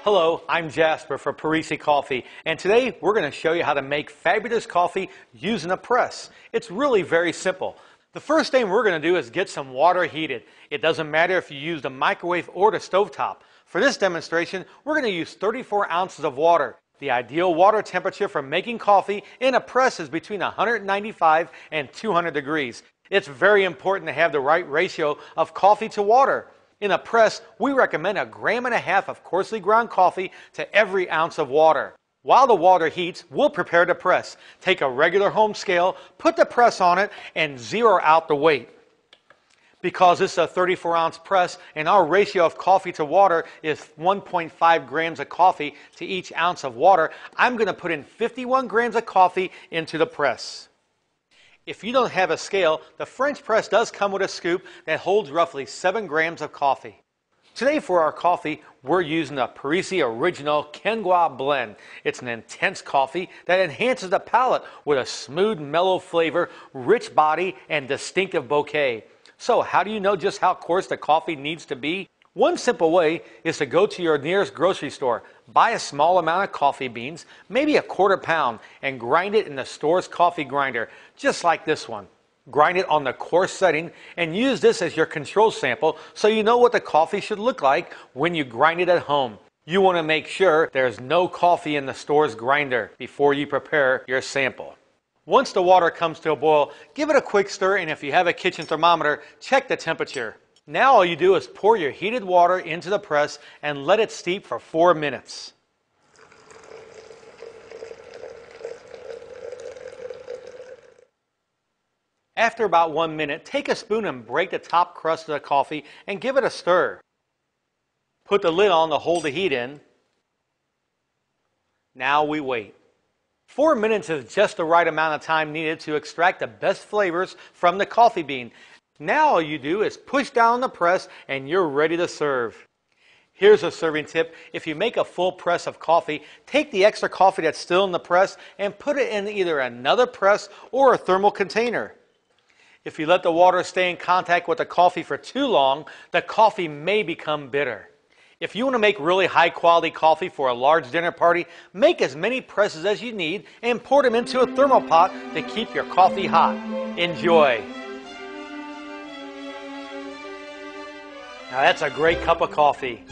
Hello, I'm Jasper for Parisi Coffee, and today we're going to show you how to make fabulous coffee using a press. It's really very simple. The first thing we're going to do is get some water heated. It doesn't matter if you use the microwave or the stovetop. For this demonstration, we're going to use 34 ounces of water. The ideal water temperature for making coffee in a press is between 195 and 200 degrees. It's very important to have the right ratio of coffee to water. In a press, we recommend 1.5 grams of coarsely ground coffee to every ounce of water. While the water heats, we'll prepare the press. Take a regular home scale, put the press on it, and zero out the weight. Because this is a 34-ounce press and our ratio of coffee to water is 1.5 grams of coffee to each ounce of water, I'm going to put in 51 grams of coffee into the press. If you don't have a scale, the French press does come with a scoop that holds roughly 7 grams of coffee. Today for our coffee, we're using a Parisi Original Quinoa blend. It's an intense coffee that enhances the palate with a smooth, mellow flavor, rich body, and distinctive bouquet. So how do you know just how coarse the coffee needs to be? One simple way is to go to your nearest grocery store, buy a small amount of coffee beans, maybe 1/4 pound, and grind it in the store's coffee grinder, just like this one. Grind it on the coarse setting and use this as your control sample so you know what the coffee should look like when you grind it at home. You want to make sure there's no coffee in the store's grinder before you prepare your sample. Once the water comes to a boil, give it a quick stir, and if you have a kitchen thermometer, check the temperature. Now all you do is pour your heated water into the press and let it steep for 4 minutes. After about 1 minute, take a spoon and break the top crust of the coffee and give it a stir. Put the lid on to hold the heat in. Now we wait. 4 minutes is just the right amount of time needed to extract the best flavors from the coffee bean. Now all you do is push down the press and you're ready to serve. Here's a serving tip. If you make a full press of coffee, take the extra coffee that's still in the press and put it in either another press or a thermal container. If you let the water stay in contact with the coffee for too long, the coffee may become bitter. If you want to make really high quality coffee for a large dinner party, make as many presses as you need and pour them into a thermal pot to keep your coffee hot. Enjoy! Now that's a great cup of coffee.